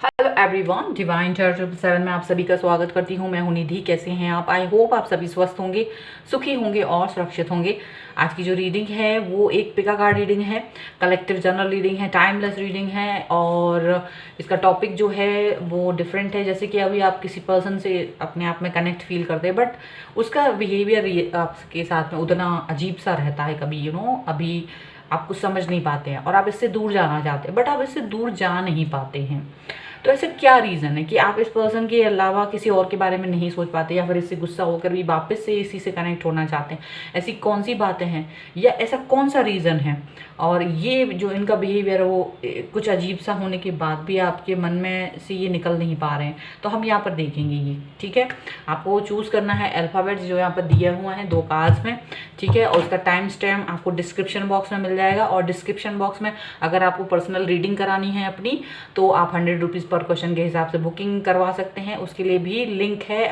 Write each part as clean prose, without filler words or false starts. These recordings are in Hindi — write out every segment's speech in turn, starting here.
हेलो एवरीवन, डिवाइन चार्ट 7 में आप सभी का स्वागत करती हूँ। मैं हूँ निधि। कैसे हैं आप? आई होप आप सभी स्वस्थ होंगे, सुखी होंगे और सुरक्षित होंगे। आज की जो रीडिंग है वो एक पिका कार्ड रीडिंग है, कलेक्टिव जनरल रीडिंग है, टाइमलेस रीडिंग है और इसका टॉपिक जो है वो डिफरेंट है। जैसे कि अभी आप किसी पर्सन से अपने आप में कनेक्ट फील करते हैं, बट उसका बिहेवियर आपके साथ में उतना अजीब सा रहता है। कभी अभी आप कुछ समझ नहीं पाते हैं और आप इससे दूर जाना चाहते हैं, बट आप इससे दूर जा नहीं पाते हैं। तो ऐसे क्या रीज़न है कि आप इस पर्सन के अलावा किसी और के बारे में नहीं सोच पाते, या फिर इससे गुस्सा होकर भी वापस से इसी से कनेक्ट होना चाहते हैं? ऐसी कौन सी बातें हैं या ऐसा कौन सा रीज़न है? और ये जो इनका बिहेवियर है वो कुछ अजीब सा होने के बाद भी आपके मन में से ये निकल नहीं पा रहे हैं, तो हम यहाँ पर देखेंगे ये। ठीक है, आपको चूज़ करना है अल्फ़ाबेट्स जो यहाँ पर दिए हुए हैं 2 कार्ड्स में। ठीक है, और उसका टाइम स्टैम्प आपको डिस्क्रिप्शन बॉक्स में मिल जाएगा। और डिस्क्रिप्शन बॉक्स में अगर आपको पर्सनल रीडिंग करानी है अपनी, तो आप 100 रुपीज़ पर क्वेश्चन के हिसाब से बुकिंग करवा सकते हैं। उसके लिए भी लिंक है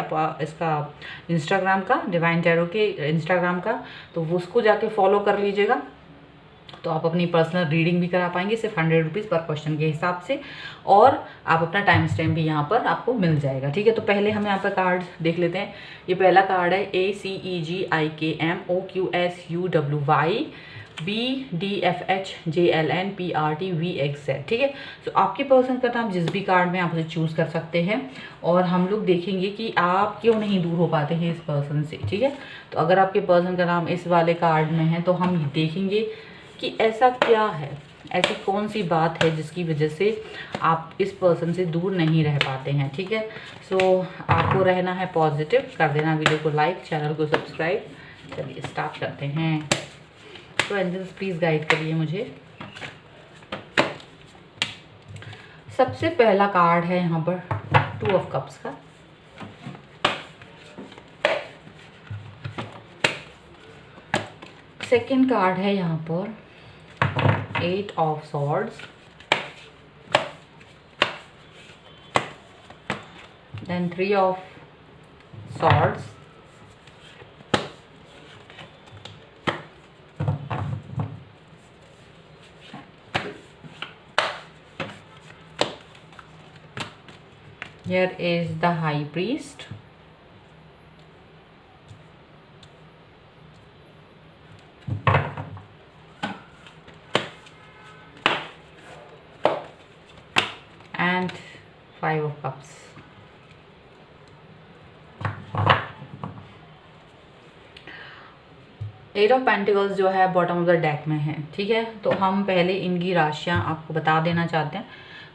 इसका इंस्टाग्राम का, डिवाइन टैरो के इंस्टाग्राम का, तो वो उसको जाके फॉलो कर लीजिएगा। तो आप अपनी पर्सनल रीडिंग भी करा पाएंगे सिर्फ 100 रुपीज़ पर क्वेश्चन के हिसाब से, और आप अपना टाइम स्टैम्प भी यहाँ पर आपको मिल जाएगा। ठीक है, तो पहले हम यहाँ पर कार्ड देख लेते हैं। ये पहला कार्ड है ACEGIKMOQSUWY BDFHJLNPRTVXZ। ठीक है, तो आपके पर्सन का नाम जिस भी कार्ड में आप उसे चूज़ कर सकते हैं, और हम लोग देखेंगे कि आप क्यों नहीं दूर हो पाते हैं इस पर्सन से। ठीक है, तो अगर आपके पर्सन का नाम इस वाले कार्ड में है तो हम देखेंगे कि ऐसा क्या है, ऐसी कौन सी बात है जिसकी वजह से आप इस पर्सन से दूर नहीं रह पाते हैं। ठीक है, सो आपको रहना है पॉजिटिव, कर देना वीडियो को लाइक, चैनल को सब्सक्राइब। चलिए स्टार्ट करते हैं। तो एंजल्स प्लीज़ गाइड करिए मुझे। सबसे पहला कार्ड है यहाँ पर 2 ऑफ कप्स का। सेकंड कार्ड है यहाँ पर 8 of swords, then 3 of swords, here is the high priest, and 5 of cups. Eight of pentacles जो है बॉटम ऑफ द डेक में है। ठीक है, तो हम पहले इनकी राशियां आपको बता देना चाहते हैं।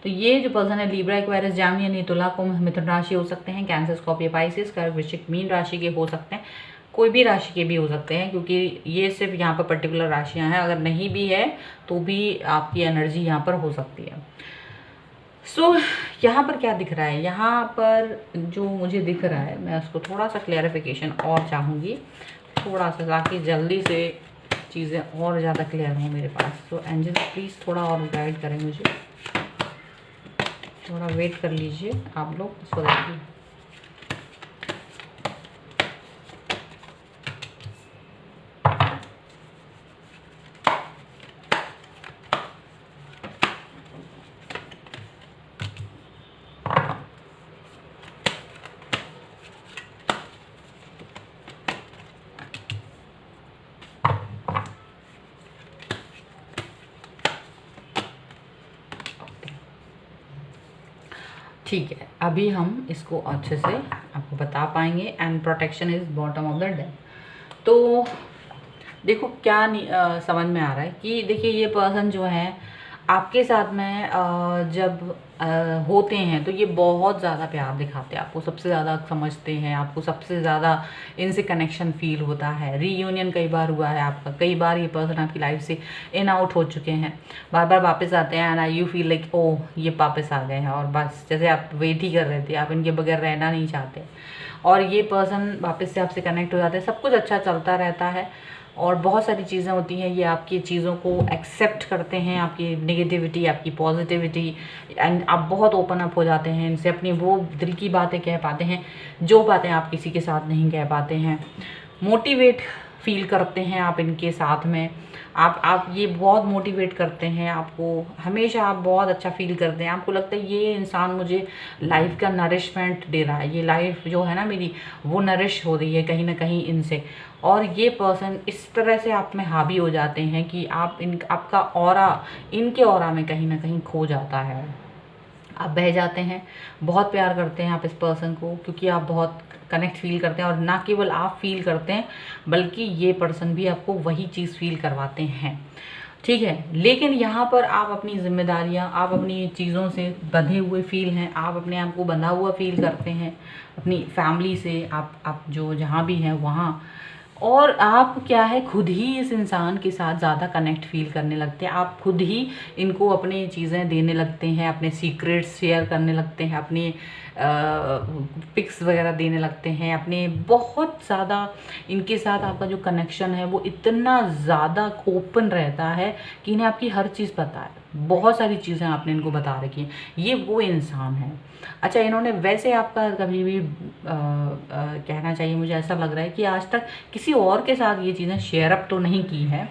तो ये जो पर्सन है लिब्रा, एक्वेरियस, जेमिनी, तुला, कुंभ, मिथुन राशि हो सकते हैं, कैंसर, स्कॉर्पियो, पाइसिस, कर्क, वृश्चिक, मीन राशि के हो सकते हैं, कोई भी राशि के भी हो सकते हैं, क्योंकि ये सिर्फ यहाँ पर पर्टिकुलर राशियाँ हैं। अगर नहीं भी है तो भी आपकी एनर्जी यहाँ पर हो सकती है। सो यहाँ पर क्या दिख रहा है? यहाँ पर जो मुझे दिख रहा है, मैं उसको थोड़ा सा क्लैरिफिकेशन और चाहूँगी, थोड़ा सा, ताकि जल्दी से चीज़ें और ज़्यादा क्लियर हों मेरे पास। तो एंजल प्लीज़ थोड़ा और गाइड करें मुझे, थोड़ा वेट कर लीजिए आप लोग, सो दैट ठीक है। अभी हम इसको अच्छे से आपको बता पाएंगे। And protection is bottom of the deck. तो देखो क्या समझ में आ रहा है कि देखिए ये पर्सन जो है आपके साथ में जब होते हैं तो ये बहुत ज़्यादा प्यार दिखाते हैं, आपको सबसे ज़्यादा समझते हैं, आपको सबसे ज़्यादा इनसे कनेक्शन फील होता है। रीयूनियन कई बार हुआ है आपका, कई बार ये पर्सन आपकी लाइफ से इन आउट हो चुके हैं, बार बार वापस आते हैं, and you feel like oh ये वापस आ गए हैं, और बस जैसे आप वेट ही कर रहे थे, आप इनके बगैर रहना नहीं चाहते, और ये पर्सन वापस से आपसे कनेक्ट हो जाते हैं। सब कुछ अच्छा चलता रहता है और बहुत सारी चीज़ें होती हैं, ये आपकी चीज़ों को एक्सेप्ट करते हैं, आपकी नेगेटिविटी, आपकी पॉजिटिविटी, एंड आप बहुत ओपन अप हो जाते हैं इनसे, अपनी वो दिल की बातें कह पाते हैं जो बातें आप किसी के साथ नहीं कह पाते हैं। मोटिवेट फील करते हैं आप इनके साथ में। आप ये बहुत मोटिवेट करते हैं आपको, हमेशा आप बहुत अच्छा फील करते हैं। आपको लगता है ये इंसान मुझे लाइफ का नरिशमेंट दे रहा है, ये लाइफ जो है ना मेरी वो नरिश हो रही है कहीं ना कहीं इनसे। और ये पर्सन इस तरह से आप में हावी हो जाते हैं कि आपका ऑरा इनके ऑरा में कहीं ना कहीं खो जाता है। आप बह जाते हैं, बहुत प्यार करते हैं आप इस पर्सन को, क्योंकि आप बहुत कनेक्ट फील करते हैं। और ना केवल आप फील करते हैं बल्कि ये पर्सन भी आपको वही चीज़ फील करवाते हैं, ठीक है। लेकिन यहाँ पर आप अपनी जिम्मेदारियाँ, आप अपनी चीज़ों से बंधे हुए फील हैं, आप अपने आप को बंधा हुआ फील करते हैं अपनी फैमिली से, आप जो जहाँ भी हैं वहाँ। और आप क्या है, खुद ही इस इंसान के साथ ज़्यादा कनेक्ट फील करने लगते हैं। आप खुद ही इनको अपनी चीज़ें देने लगते हैं, अपने सीक्रेट्स शेयर करने लगते हैं, अपने पिक्स वगैरह देने लगते हैं, अपने बहुत ज़्यादा इनके साथ आपका जो कनेक्शन है वो इतना ज़्यादा ओपन रहता है कि इन्हें आपकी हर चीज़ पता है। बहुत सारी चीज़ें आपने इनको बता रखी हैं। ये वो इंसान है। अच्छा, इन्होंने वैसे आपका कभी भी कहना चाहिए, मुझे ऐसा लग रहा है कि आज तक किसी और के साथ ये चीज़ें शेयर अप तो नहीं की है,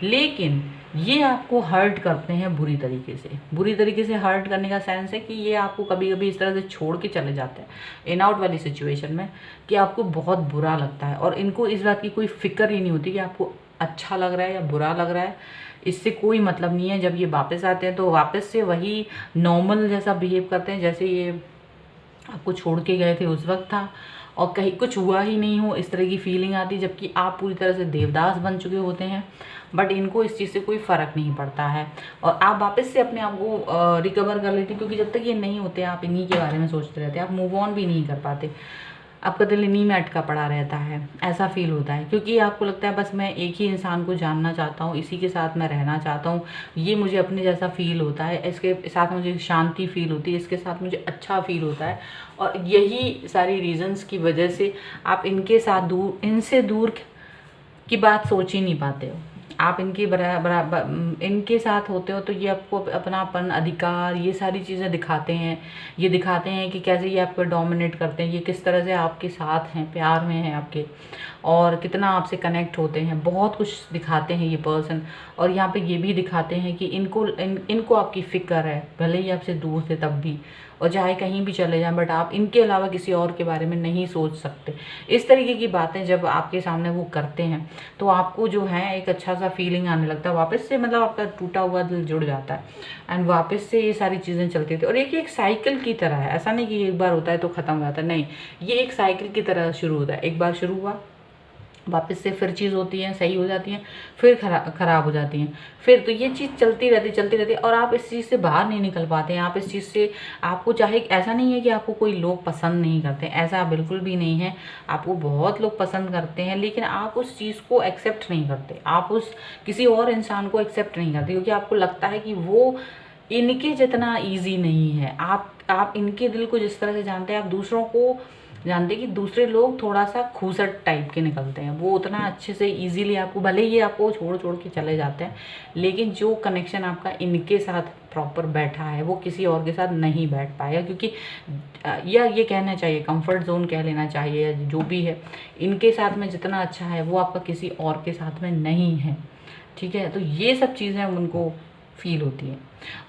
लेकिन ये आपको हर्ट करते हैं बुरी तरीके से। बुरी तरीके से हर्ट करने का सेंस है कि ये आपको कभी कभी इस तरह से छोड़ के चले जाते हैं इन आउट वाली सिचुएशन में कि आपको बहुत बुरा लगता है। और इनको इस बात की कोई फिक्र ही नहीं होती कि आपको अच्छा लग रहा है या बुरा लग रहा है, इससे कोई मतलब नहीं है। जब ये वापस आते हैं तो वापस से वही नॉर्मल जैसा बिहेव करते हैं जैसे ये आपको छोड़ के गए थे उस वक्त था, और कहीं कुछ हुआ ही नहीं हो इस तरह की फीलिंग आती, जबकि आप पूरी तरह से देवदास बन चुके होते हैं। बट इनको इस चीज़ से कोई फ़र्क नहीं पड़ता है और आप वापस से अपने आप को रिकवर कर लेते हैं, क्योंकि जब तक ये नहीं होते आप इन्हीं के बारे में सोचते रहते हैं, आप मूव ऑन भी नहीं कर पाते, आपका दिल इन्हीं में अटका पड़ा रहता है, ऐसा फील होता है। क्योंकि आपको लगता है बस मैं एक ही इंसान को जानना चाहता हूँ, इसी के साथ मैं रहना चाहता हूँ, ये मुझे अपने जैसा फील होता है, इसके साथ मुझे शांति फील होती है, इसके साथ मुझे अच्छा फील होता है। और यही सारी रीजंस की वजह से आप इनके साथ इनसे दूर की बात सोच ही नहीं पाते हो। आप इनके बराबर इनके साथ होते हो तो ये आपको अपनापन, अधिकार, ये सारी चीज़ें दिखाते हैं। ये दिखाते हैं कि कैसे ये आप पर डोमिनेट करते हैं, ये किस तरह से आपके साथ हैं, प्यार में हैं आपके, और कितना आपसे कनेक्ट होते हैं। बहुत कुछ दिखाते हैं ये पर्सन। और यहाँ पे ये भी दिखाते हैं कि इनको आपकी फ़िक्र है, भले ही आपसे दूर थे तब भी, और चाहे कहीं भी चले जाएं, बट आप इनके अलावा किसी और के बारे में नहीं सोच सकते। इस तरीके की बातें जब आपके सामने वो करते हैं तो आपको जो है एक अच्छा सा फीलिंग आने लगता है, वापस से मतलब आपका टूटा हुआ दिल जुड़ जाता है एंड वापस से ये सारी चीज़ें चलती थी। और एक साइकिल की तरह है, ऐसा नहीं कि एक बार होता है तो ख़त्म हो जाता है, नहीं, ये एक साइकिल की तरह शुरू होता है। एक बार शुरू हुआ, वापस से फिर चीज़ होती है, सही हो जाती है, फिर ख़राब हो जाती हैं, फिर तो ये चीज़ चलती रहती है और आप इस चीज़ से बाहर नहीं निकल पाते हैं। आप इस चीज़ से, आपको चाहे, ऐसा नहीं है कि आपको कोई लोग पसंद नहीं करते, ऐसा बिल्कुल भी नहीं है, आपको बहुत लोग पसंद करते हैं, लेकिन आप उस चीज़ को एक्सेप्ट नहीं करते, आप उस किसी और इंसान को एक्सेप्ट नहीं करते, क्योंकि आपको लगता है कि वो इनके जितना ईजी नहीं है। आप इनके दिल को जिस तरह से जानते हैं, आप दूसरों को जानते कि दूसरे लोग थोड़ा सा खूसट टाइप के निकलते हैं, वो उतना अच्छे से इजीली आपको, भले ही आपको छोड़ के चले जाते हैं, लेकिन जो कनेक्शन आपका इनके साथ प्रॉपर बैठा है वो किसी और के साथ नहीं बैठ पाएगा। क्योंकि या ये कहना चाहिए, कंफर्ट जोन कह लेना चाहिए, जो भी है, इनके साथ में जितना अच्छा है वो आपका किसी और के साथ में नहीं है, ठीक है। तो ये सब चीज़ें उनको फील होती है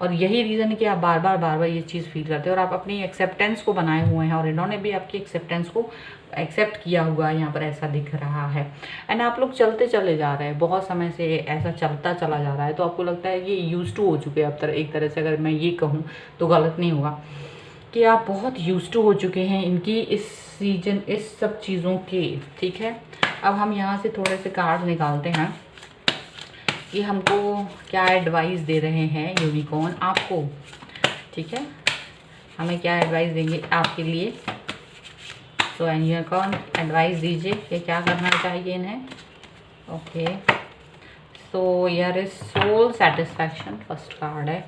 और यही रीज़न है कि आप बार बार ये चीज़ फील करते हैं और आप अपनी एक्सेप्टेंस को बनाए हुए हैं और इन्होंने भी आपकी एक्सेप्टेंस को एक्सेप्ट किया हुआ है, यहाँ पर ऐसा दिख रहा है। एंड आप लोग चलते चले जा रहे हैं, बहुत समय से ऐसा चलता चला जा रहा है, तो आपको लगता है ये यूज टू हो चुके हैं अब एक तरह से, अगर मैं ये कहूँ तो गलत नहीं होगा, कि आप बहुत यूज टू हो चुके हैं इनकी इस सीजन, इस सब चीज़ों के, ठीक है। अब हम यहाँ से थोड़े से कार्ड निकालते हैं कि हमको क्या एडवाइस दे रहे हैं यूनिकॉर्न आपको, ठीक है, हमें क्या एडवाइस देंगे आपके लिए। सो यूनिकॉर्न एडवाइस दीजिए कि क्या करना चाहिए इन्हें। Okay, so here is soul satisfaction, first card है।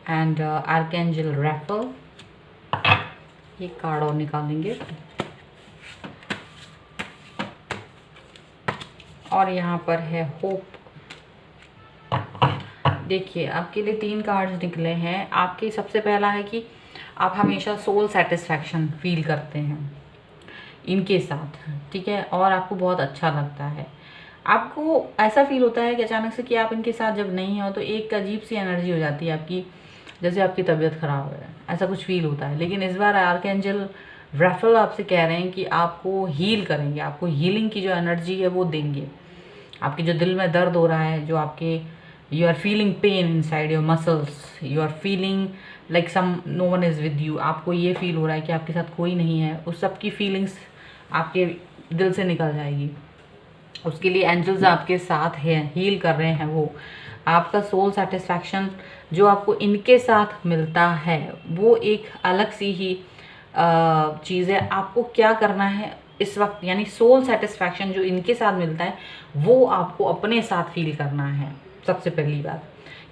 एंड आर्कएंजल रैफल, ये कार्ड और निकालेंगे। और यहाँ पर है होप। देखिए आपके लिए 3 कार्ड्स निकले हैं। आपके सबसे पहला है कि आप हमेशा सोल सेटिस्फैक्शन फील करते हैं इनके साथ, ठीक है, और आपको बहुत अच्छा लगता है। आपको ऐसा फील होता है कि अचानक से कि आप इनके साथ जब नहीं हो तो एक अजीब सी एनर्जी हो जाती है आपकी, जैसे आपकी तबीयत ख़राब है, ऐसा कुछ फील होता है। लेकिन इस बार आर्कएंजल राफेल आपसे कह रहे हैं कि आपको हील करेंगे, आपको हीलिंग की जो एनर्जी है वो देंगे। आपके जो दिल में दर्द हो रहा है, जो आपके you are feeling pain inside your muscles, you are feeling like some no one is with you, आपको ये फील हो रहा है कि आपके साथ कोई नहीं है, उस सब की फीलिंग्स आपके दिल से निकल जाएगी। उसके लिए एंजल्स आपके साथ हैं, हील कर रहे हैं। वो आपका सोल सेटिस्फैक्शन जो आपको इनके साथ मिलता है वो एक अलग सी ही चीज़ है। आपको क्या करना है इस वक्त, यानी सोल सेटिस्फैक्शन जो इनके साथ मिलता है वो आपको अपने साथ फील करना है सबसे पहली बात।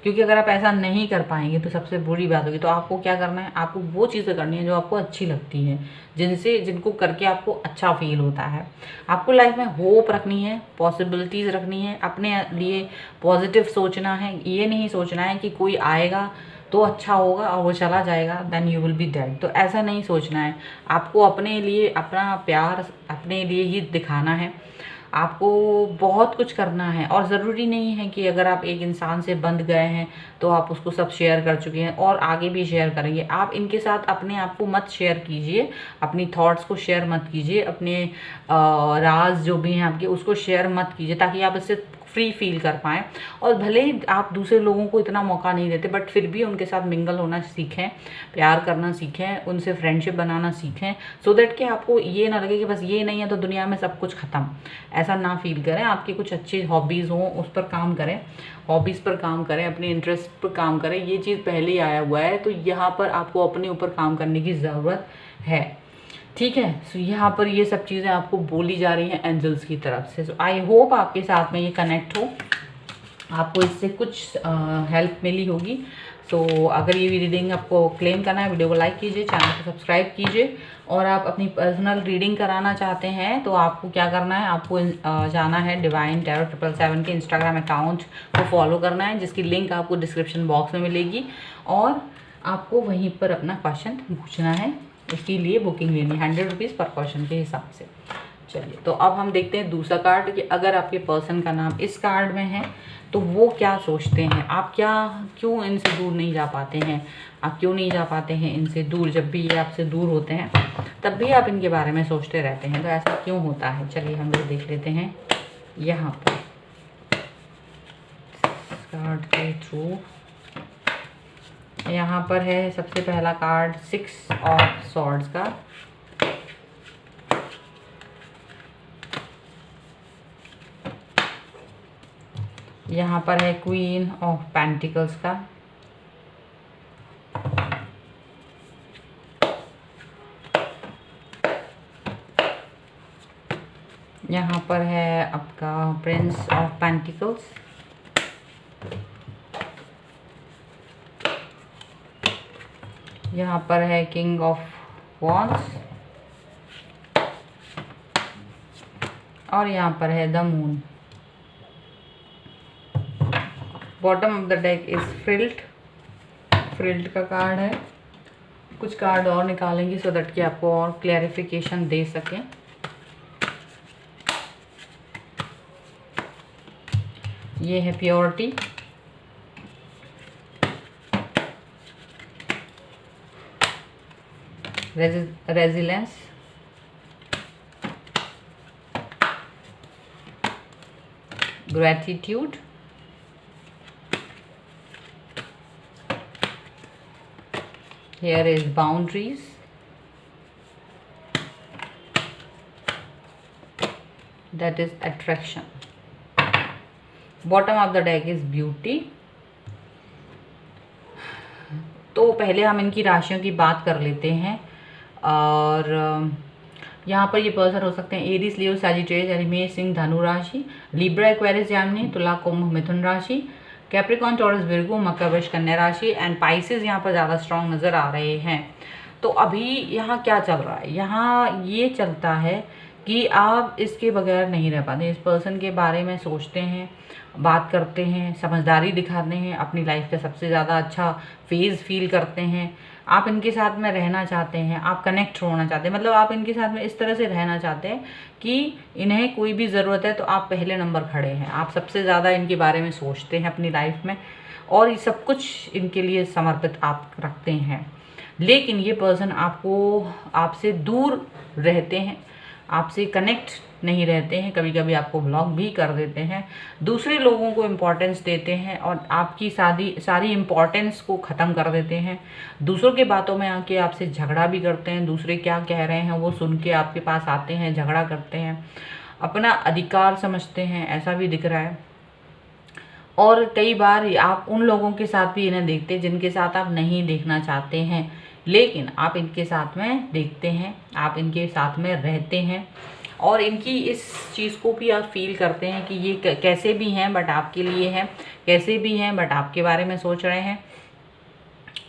क्योंकि अगर आप ऐसा नहीं कर पाएंगे तो सबसे बुरी बात होगी। तो आपको क्या करना है, आपको वो चीज़ें करनी है जो आपको अच्छी लगती हैं, जिनको करके आपको अच्छा फील होता है। आपको लाइफ में होप रखनी है, पॉसिबिलिटीज़ रखनी है, अपने लिए पॉजिटिव सोचना है। ये नहीं सोचना है कि कोई आएगा तो अच्छा होगा और वो चला जाएगा, then you will be dead. तो ऐसा नहीं सोचना है। आपको अपने लिए अपना प्यार अपने लिए ही दिखाना है। आपको बहुत कुछ करना है और ज़रूरी नहीं है कि अगर आप एक इंसान से बंध गए हैं तो आप उसको सब शेयर कर चुके हैं और आगे भी शेयर करेंगे। आप इनके साथ अपने आप को मत शेयर कीजिए, अपनी थॉट्स को शेयर मत कीजिए, अपने राज जो भी हैं आपके उसको शेयर मत कीजिए, ताकि आप इससे फ्री फील कर पाएँ। और भले ही आप दूसरे लोगों को इतना मौका नहीं देते, बट फिर भी उनके साथ मिंगल होना सीखें, प्यार करना सीखें, उनसे फ्रेंडशिप बनाना सीखें, सो दैट कि आपको ये ना लगे कि बस ये नहीं है तो दुनिया में सब कुछ ख़त्म। ऐसा ना फील करें। आपकी कुछ अच्छी हॉबीज़ हों उस पर काम करें, हॉबीज़ पर काम करें, अपने इंटरेस्ट पर काम करें। ये चीज़ पहले ही आया हुआ है तो यहाँ पर आपको अपने ऊपर काम करने की ज़रूरत है, ठीक है। सो यहाँ पर ये सब चीज़ें आपको बोली जा रही हैं एंजल्स की तरफ से। सो आई होप आपके साथ में ये कनेक्ट हो, आपको इससे कुछ हेल्प मिली होगी। सो अगर ये रीडिंग आपको क्लेम करना है, वीडियो को लाइक कीजिए, चैनल को सब्सक्राइब कीजिए। और आप अपनी पर्सनल रीडिंग कराना चाहते हैं तो आपको क्या करना है, आपको जाना है डिवाइन टैरो 777 के इंस्टाग्राम अकाउंट को फॉलो करना है, जिसकी लिंक आपको डिस्क्रिप्शन बॉक्स में मिलेगी। और आपको वहीं पर अपना क्वेश्चन पूछना है, उसके लिए बुकिंग लेनी है 100 रुपीज़ पर क्वेश्चन के हिसाब से। चलिए, तो अब हम देखते हैं दूसरा कार्ड कि अगर आपके पर्सन का नाम इस कार्ड में है तो वो क्या सोचते हैं, आप क्यों इनसे दूर नहीं जा पाते हैं, आप क्यों नहीं जा पाते हैं इनसे दूर। जब भी ये आपसे दूर होते हैं तब भी आप इनके बारे में सोचते रहते हैं, तो ऐसा क्यों होता है। चलिए हम लोग देख लेते हैं यहाँ पर कार्ड के थ्रू। यहाँ पर है सबसे पहला कार्ड 6 ऑफ सॉर्ड्स का, यहाँ पर है क्वीन ऑफ पेंटिकल्स का, यहाँ पर है आपका प्रिंस ऑफ पेंटिकल्स, यहाँ पर है किंग ऑफ वॉन्ड्स और यहाँ पर है the moon. Bottom of the deck is frilled का कार्ड है। कुछ कार्ड और निकालेंगे सो दैट कि आपको और क्लैरिफिकेशन दे सकें। ये है purity, resilience, gratitude, here is boundaries, that is attraction. Bottom of the deck is beauty. तो पहले हम इनकी राशियों की बात कर लेते हैं। और यहाँ पर ये पर्सन हो सकते हैं एरीज, लियो, सैजिटेरियस यानी मेष, सिंह, धनु राशि, लिब्रा, एक्वेरियस, जामिनी, तुला, कुंभ, मिथुन राशि, कैप्रिकॉन, टॉरस, विर्गो, मकर, वृष, कन्या राशि एंड पाइसेस यहाँ पर ज़्यादा स्ट्रॉन्ग नज़र आ रहे हैं। तो अभी यहाँ क्या चल रहा है, यहाँ ये चलता है कि आप इसके बगैर नहीं रह पाते। इस पर्सन के बारे में सोचते हैं, बात करते हैं, समझदारी दिखाते हैं, अपनी लाइफ का सबसे ज़्यादा अच्छा फेज़ फील करते हैं। आप इनके साथ में रहना चाहते हैं, आप कनेक्ट होना चाहते हैं, मतलब आप इनके साथ में इस तरह से रहना चाहते हैं कि इन्हें कोई भी ज़रूरत है तो आप पहले नंबर खड़े हैं। आप सबसे ज़्यादा इनके बारे में सोचते हैं अपनी लाइफ में, और ये सब कुछ इनके लिए समर्पित आप रखते हैं। लेकिन ये पर्सन आपसे दूर रहते हैं, आपसे कनेक्ट नहीं रहते हैं, कभी कभी आपको ब्लॉक भी कर देते हैं, दूसरे लोगों को इम्पोर्टेंस देते हैं और आपकी सारी इम्पोर्टेंस को ख़त्म कर देते हैं। दूसरों के बातों में आके आपसे झगड़ा भी करते हैं, दूसरे क्या कह रहे हैं वो सुन के आपके पास आते हैं, झगड़ा करते हैं, अपना अधिकार समझते हैं, ऐसा भी दिख रहा है। और कई बार आप उन लोगों के साथ भी इन्हें देखते हैं जिनके साथ आप नहीं देखना चाहते हैं, लेकिन आप इनके साथ में देखते हैं, आप इनके साथ में रहते हैं, और इनकी इस चीज़ को भी आप फील करते हैं कि ये कैसे भी हैं बट आपके लिए हैं, कैसे भी हैं बट आपके बारे में सोच रहे हैं,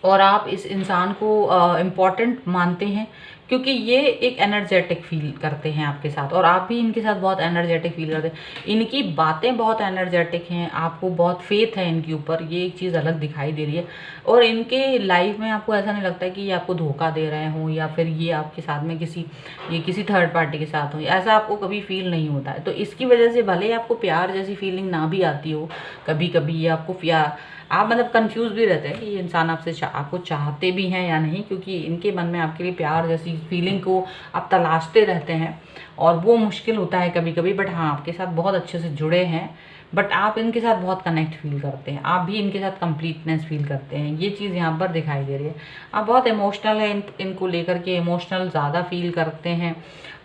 और आप इस इंसान को इम्पॉर्टेंट मानते हैं क्योंकि ये एक एनर्जेटिक फील करते हैं आपके साथ, और आप भी इनके साथ बहुत एनर्जेटिक फील करते हैं। इनकी बातें बहुत एनर्जेटिक हैं, आपको बहुत फेथ है इनके ऊपर, ये एक चीज़ अलग दिखाई दे रही है। और इनके लाइफ में आपको ऐसा नहीं लगता है कि ये आपको धोखा दे रहे हों या फिर ये आपके साथ में किसी थर्ड पार्टी के साथ हो, ऐसा आपको कभी फील नहीं होता है। तो इसकी वजह से भले ही आपको प्यार जैसी फीलिंग ना भी आती हो, कभी कभी ये आपको आप मतलब कंफ्यूज भी रहते हैं कि ये इंसान आपको चाहते भी हैं या नहीं, क्योंकि इनके मन में आपके लिए प्यार जैसी फीलिंग को आप तलाशते रहते हैं, और वो मुश्किल होता है कभी कभी। बट हाँ, आपके साथ बहुत अच्छे से जुड़े हैं, बट आप इनके साथ बहुत कनेक्ट फील करते हैं, आप भी इनके साथ कंप्लीटनेस फील करते हैं, ये चीज़ यहाँ पर दिखाई दे रही है। आप बहुत इमोशनल हैं, इनको लेकर के इमोशनल ज़्यादा फील करते हैं।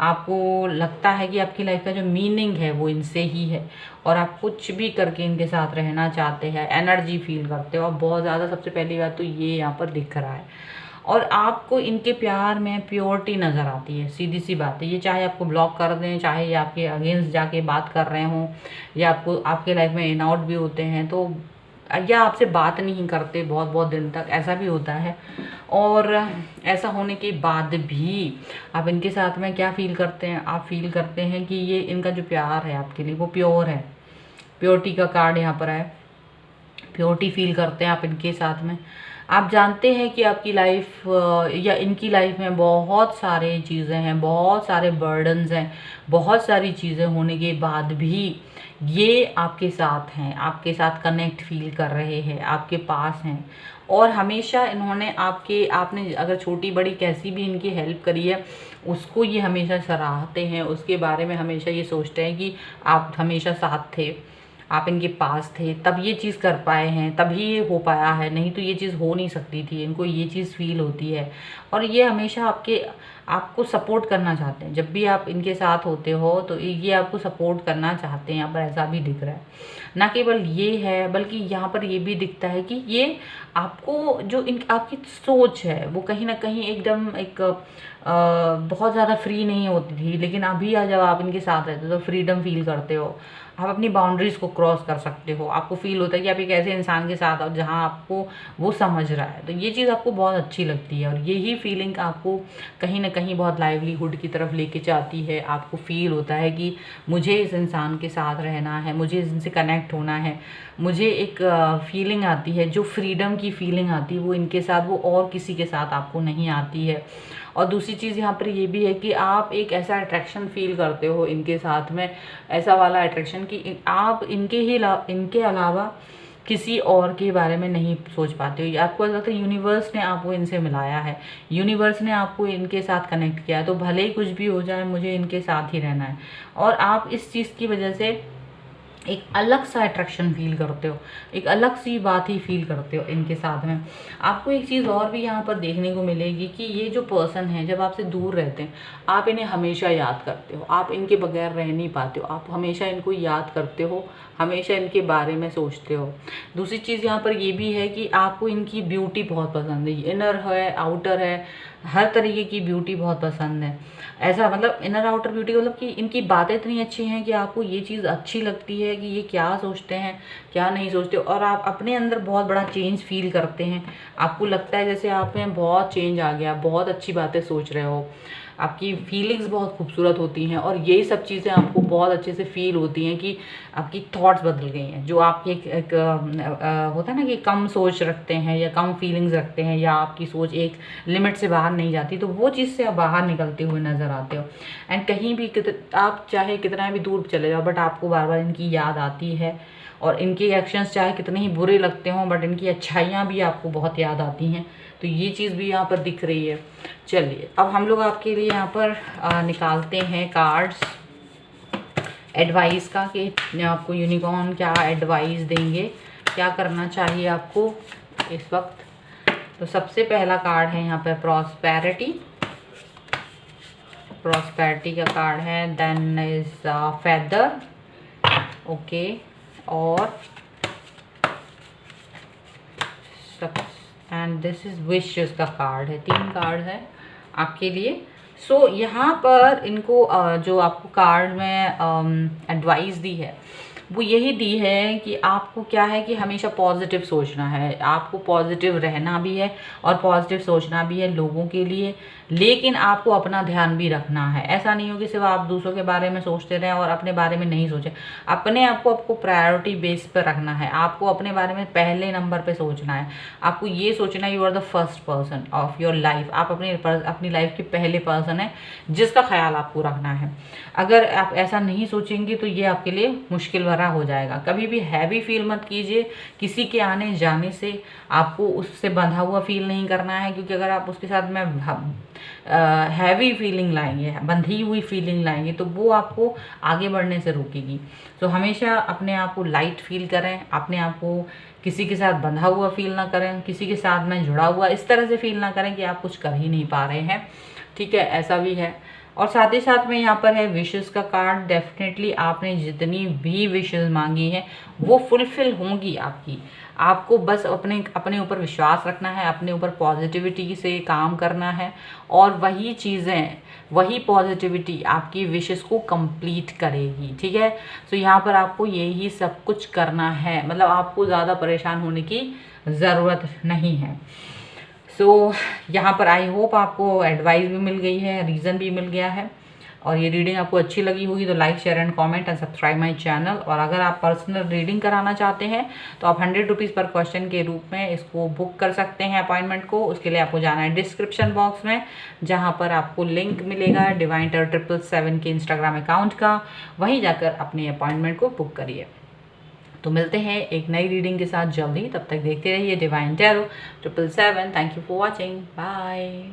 आपको लगता है कि आपकी लाइफ का जो मीनिंग है वो इनसे ही है, और आप कुछ भी करके इनके साथ रहना चाहते हैं, एनर्जी फील करते हो, और बहुत ज़्यादा सबसे पहली बात तो ये यहाँ पर दिख रहा है। और आपको इनके प्यार में प्योरिटी नज़र आती है, सीधी सी बात है। ये चाहे आपको ब्लॉक कर दें, चाहे ये आपके अगेंस्ट जाके बात कर रहे हों, या आपके लाइफ में इन आउट भी होते हैं, तो या आपसे बात नहीं करते बहुत बहुत दिन तक, ऐसा भी होता है। और ऐसा होने के बाद भी आप इनके साथ में क्या फील करते हैं, आप फील करते हैं कि ये इनका जो प्यार है आपके लिए वो प्योर है। प्योरिटी का कार्ड यहाँ पर है, प्योरिटी फील करते हैं आप इनके साथ में। आप जानते हैं कि आपकी लाइफ या इनकी लाइफ में बहुत सारे चीज़ें हैं, बहुत सारे बर्डन्स हैं, बहुत सारी चीज़ें होने के बाद भी ये आपके साथ हैं, आपके साथ कनेक्ट फील कर रहे हैं, आपके पास हैं। और हमेशा आपने अगर छोटी बड़ी कैसी भी इनकी हेल्प करी है, उसको ये हमेशा सराहते हैं, उसके बारे में हमेशा ये सोचते हैं कि आप हमेशा साथ थे, आप इनके पास थे, तब ये चीज़ कर पाए हैं, तभी ये हो पाया है, नहीं तो ये चीज़ हो नहीं सकती थी। इनको ये चीज़ फील होती है, और ये हमेशा आपको सपोर्ट करना चाहते हैं। जब भी आप इनके साथ होते हो तो ये आपको सपोर्ट करना चाहते हैं, यहाँ पर ऐसा भी दिख रहा है। ना केवल ये है, बल्कि यहाँ पर ये भी दिखता है कि ये आपको आपकी सोच है वो कहीं ना कहीं एकदम बहुत ज़्यादा फ्री नहीं होती थी, लेकिन अभी जब आप इनके साथ रहते हो तो फ्रीडम फील करते हो, आप अपनी बाउंड्रीज़ को क्रॉस कर सकते हो। आपको फील होता है कि आप एक ऐसे इंसान के साथ हो जहाँ आपको वो समझ रहा है, तो ये चीज़ आपको बहुत अच्छी लगती है, और यही फीलिंग आपको कहीं ना कहीं बहुत लाइवलीहुड की तरफ लेके जाती है। आपको फील होता है कि मुझे इस इंसान के साथ रहना है, मुझे इनसे कनेक्ट होना है, मुझे एक फीलिंग आती है, जो फ्रीडम की फीलिंग आती है वो इनके साथ, वो और किसी के साथ आपको नहीं आती है। और दूसरी चीज़ यहाँ पर ये भी है कि आप एक ऐसा अट्रैक्शन फील करते हो इनके साथ में, ऐसा वाला अट्रैक्शन कि आप इनके अलावा किसी और के बारे में नहीं सोच पाते हो। आपको ऐसा लगता है यूनिवर्स ने आपको इनसे मिलाया है, यूनिवर्स ने आपको इनके साथ कनेक्ट किया है, तो भले ही कुछ भी हो जाए मुझे इनके साथ ही रहना है। और आप इस चीज़ की वजह से एक अलग सा अट्रैक्शन फील करते हो, एक अलग सी बात ही फील करते हो इनके साथ में। आपको एक चीज़ और भी यहाँ पर देखने को मिलेगी कि ये जो पर्सन है जब आपसे दूर रहते हैं, आप इन्हें हमेशा याद करते हो, आप इनके बगैर रह नहीं पाते हो, आप हमेशा इनको याद करते हो, हमेशा इनके बारे में सोचते हो। दूसरी चीज़ यहाँ पर ये भी है कि आपको इनकी ब्यूटी बहुत पसंद है, इनर है, आउटर है, हर तरीके की ब्यूटी बहुत पसंद है। ऐसा मतलब इनर आउटर ब्यूटी मतलब कि इनकी बातें इतनी अच्छी हैं कि आपको ये चीज़ अच्छी लगती है कि ये क्या सोचते हैं, क्या नहीं सोचते, और आप अपने अंदर बहुत बड़ा चेंज फील करते हैं। आपको लगता है जैसे आप में बहुत चेंज आ गया, बहुत अच्छी बातें सोच रहे हो, आपकी फीलिंग्स बहुत खूबसूरत होती हैं और यही सब चीज़ें आपको बहुत अच्छे से फील होती हैं कि आपकी थॉट्स बदल गई हैं। जो आपके एक होता है ना कि कम सोच रखते हैं या कम फीलिंग्स रखते हैं या आपकी सोच एक लिमिट से बाहर नहीं जाती, तो वो चीज़ से आप बाहर निकलते हुए नज़र आते हो। एंड कहीं भी आप चाहे कितना भी दूर चले जाओ, बट आपको बार बार इनकी याद आती है और इनके एक्शंस चाहे कितने ही बुरे लगते हों, बट इनकी अच्छाइयाँ भी आपको बहुत याद आती हैं। तो ये चीज़ भी यहाँ पर दिख रही है। चलिए अब हम लोग आपके लिए यहाँ पर निकालते हैं कार्ड्स एडवाइस का, कि आपको यूनिकॉर्न क्या एडवाइस देंगे, क्या करना चाहिए आपको इस वक्त। तो सबसे पहला कार्ड है यहाँ पर प्रॉस्पेरिटी का कार्ड है। देन इज फेदर, ओके, और एंड दिस इज विशेस का कार्ड है। 3 कार्ड है आपके लिए। सो यहाँ पर इनको जो आपको कार्ड में एडवाइस दी है वो यही दी है कि आपको क्या है कि हमेशा पॉजिटिव सोचना है, आपको पॉजिटिव रहना भी है और पॉजिटिव सोचना भी है लोगों के लिए, लेकिन आपको अपना ध्यान भी रखना है। ऐसा नहीं हो कि सिर्फ आप दूसरों के बारे में सोचते रहें और अपने बारे में नहीं सोचें। अपने आप को आपको प्रायोरिटी बेस पर रखना है, आपको अपने बारे में पहले नंबर पे सोचना है। आपको ये सोचना है you are the first person of your life, आप अपनी लाइफ के पहले पर्सन है जिसका ख्याल आपको रखना है। अगर आप ऐसा नहीं सोचेंगे तो ये आपके लिए मुश्किल भरा हो जाएगा। कभी भी हैवी फील मत कीजिए, किसी के आने जाने से आपको उससे बंधा हुआ फील नहीं करना है, क्योंकि अगर आप उसके साथ में हैवी फीलिंग लाएंगे, बंधी हुई फीलिंग लाएंगे, तो वो आपको आगे बढ़ने से रोकेगी। तो हमेशा अपने आप को लाइट फील करें, अपने आप को किसी के साथ बंधा हुआ फील ना करें, किसी के साथ में जुड़ा हुआ इस तरह से फील ना करें कि आप कुछ कर ही नहीं पा रहे हैं। ठीक है, ऐसा भी है। और साथ ही साथ में यहाँ पर है विशेस का कार्ड। डेफिनेटली आपने जितनी भी विशेस मांगी है वो फुलफिल होंगी आपकी। आपको बस अपने ऊपर विश्वास रखना है, अपने ऊपर पॉजिटिविटी से काम करना है, और वही चीज़ें, वही पॉजिटिविटी आपकी विशेस को कंप्लीट करेगी। ठीक है, तो यहाँ पर आपको यही सब कुछ करना है, मतलब आपको ज़्यादा परेशान होने की ज़रूरत नहीं है। सो यहाँ पर आई होप आपको एडवाइस भी मिल गई है, रीज़न भी मिल गया है, और ये रीडिंग आपको अच्छी लगी होगी तो like, share and comment and subscribe my channel. और अगर आप पर्सनल रीडिंग कराना चाहते हैं तो आप 100 रुपीज़ पर क्वेश्चन के रूप में इसको बुक कर सकते हैं अपॉइंटमेंट को। उसके लिए आपको जाना है डिस्क्रिप्शन बॉक्स में, जहाँ पर आपको लिंक मिलेगा डिवाइन टैरो 777 के इंस्टाग्राम अकाउंट का, वहीं जाकर अपने अपॉइंटमेंट को बुक करिए। तो मिलते हैं एक नई रीडिंग के साथ जल्दी, तब तक देखते रहिए divine tarot 777। Thank you for watching, bye.